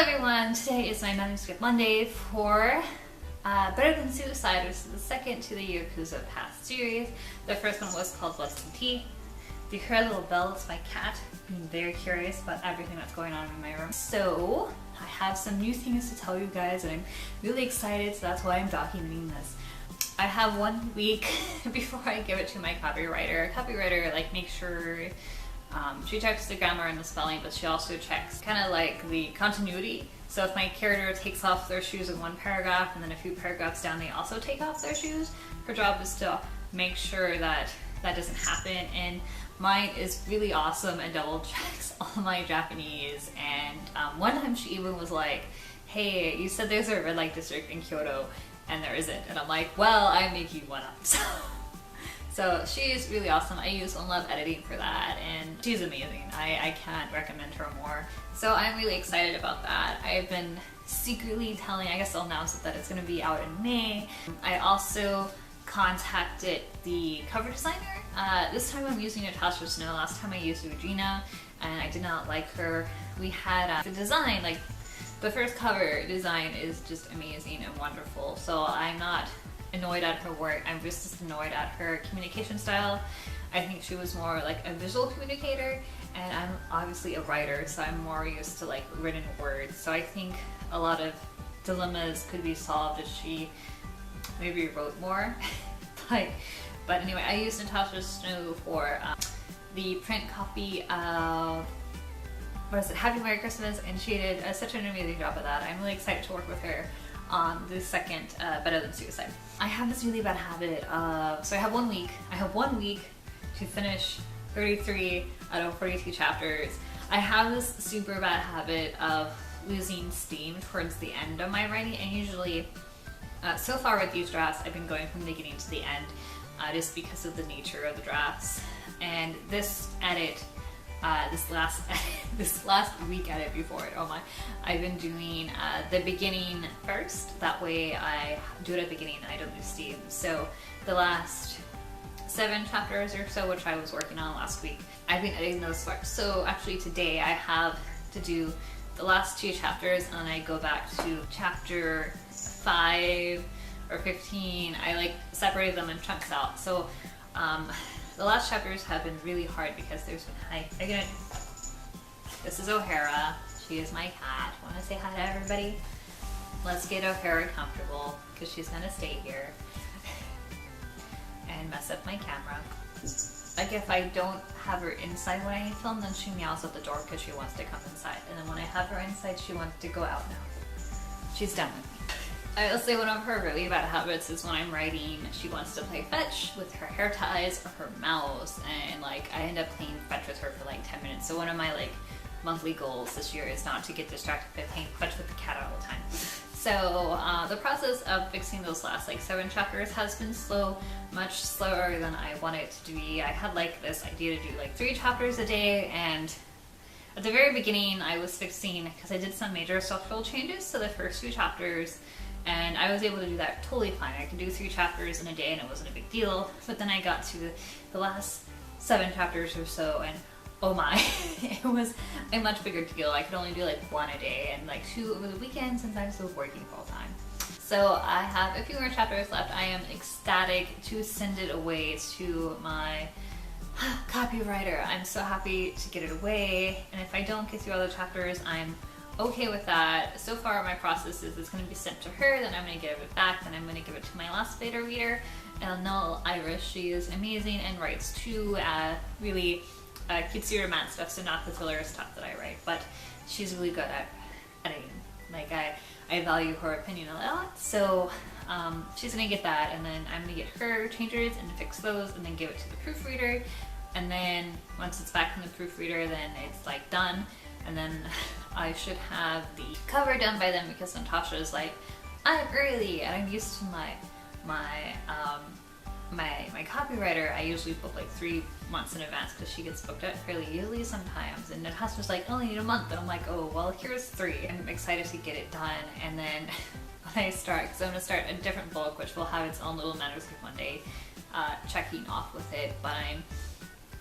everyone, today is my Manuscript Monday for Better Than Suicide, which is the second to the Yakuza Path series. The first one was called Blood and Tea. If you hear a little bell, it's my cat. I'm very curious about everything that's going on in my room. So, I have some new things to tell you guys and I'm really excited, so that's why I'm documenting this. I have 1 week before I give it to my copywriter. Copywriter makes sure she checks the grammar and the spelling, but she also checks kind of like the continuity. So if my character takes off their shoes in one paragraph and then a few paragraphs down they also take off their shoes, her job is to make sure that that doesn't happen. And mine is really awesome and double checks all my Japanese. And one time she even was like, hey, you said there's a red light district in Kyoto and there isn't. And I'm like, well, I'm making one up. So she's really awesome. I use OneLove editing for that and she's amazing. I can't recommend her more. So I'm really excited about that. I've been secretly telling, I guess I'll announce it, that it's going to be out in May. I also contacted the cover designer. This time I'm using Natasha Snow. Last time I used Regina and I did not like her. We had the design, the first cover design is just amazing and wonderful. So I'm not annoyed at her work, I'm just annoyed at her communication style. I think she was more like a visual communicator and I'm obviously a writer, so I'm more used to written words. So I think a lot of dilemmas could be solved if she maybe wrote more. But anyway, I used Natasha Snow for the print copy of Happy Merry Christmas, and she did such an amazing job of that. I'm really excited to work with her on the second Better Than Suicide. I have this really bad habit of, so I have 1 week. I have 1 week to finish 33 out of 42 chapters. I have this super bad habit of losing steam towards the end of my writing, and usually, so far with these drafts, I've been going from the beginning to the end, just because of the nature of the drafts. And this edit, this last week edit before it, oh my, I've been doing the beginning first. That way I do it at the beginning and I don't lose steam. So the last 7 chapters or so, which I was working on last week, I've been editing those first. So actually today I have to do the last 2 chapters and then I go back to chapter 5 or 15. I separated them in chunks out. So the last chapters have been really hard because there's been, this is O'Hara. She is my cat. Want to say hi to everybody? Let's get O'Hara comfortable because she's going to stay here and mess up my camera. If I don't have her inside when I film, then she meows at the door because she wants to come inside. And then when I have her inside, she wants to go out now. She's done with me. I'll say one of her really bad habits is when I'm writing, she wants to play fetch with her hair ties or her mouse, and I end up playing fetch with her for 10 minutes. So one of my monthly goals this year is not to get distracted by playing fetch with the cat all the time. So the process of fixing those last 7 chapters has been slow, much slower than I want it to be. I had this idea to do 3 chapters a day, and at the very beginning I was fixing, because I did some major structural changes to the first 2 chapters, and I was able to do that totally fine. I could do 3 chapters in a day and it wasn't a big deal. But then I got to the last 7 chapters or so and oh my, it was a much bigger deal. I could only do 1 a day and 2 over the weekend since I'm still working full time. So I have a few more chapters left. I am ecstatic to send it away to my copywriter. I'm so happy to get it away, and if I don't get through all the chapters, I'm okay with that. So far my process is it's going to be sent to her, then I'm going to give it back, then I'm going to give it to my last beta reader, Nell Irish. She is amazing and writes too, really cutesy romance stuff, so not the thriller stuff that I write, but she's really good at editing. I value her opinion a lot, so she's going to get that, and then I'm going to get her changes and fix those and then give it to the proofreader, and then once it's back from the proofreader, then it's done. And then I should have the cover done by then, because Natasha is I'm early and I'm used to my copywriter. I usually book 3 months in advance because she gets booked out fairly easily sometimes. And Natasha's only need a month, and I'm oh well, here's 3. I'm excited to get it done. And then when I start, because I'm going to start a different book which will have its own little Manuscript Monday checking off with it, but I'm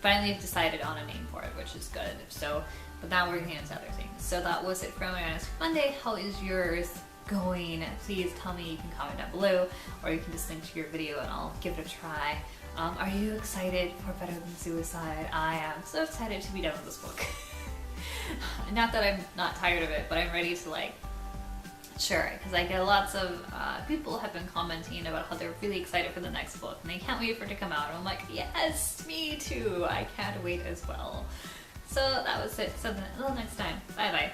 finally decided on a name for it, which is good. So but now we're getting into other things. So that was it for my Manuscript Monday. How is yours going? Please tell me. You can comment down below, or you can just link to your video and I'll give it a try. Are you excited for Better Than Suicide? I am so excited to be done with this book. Not that I'm not tired of it, but I'm ready to like share it, because I get lots of people have been commenting about how they're really excited for the next book and they can't wait for it to come out. And I'm like, yes, me too. I can't wait as well. So that was it. So until next time, bye bye.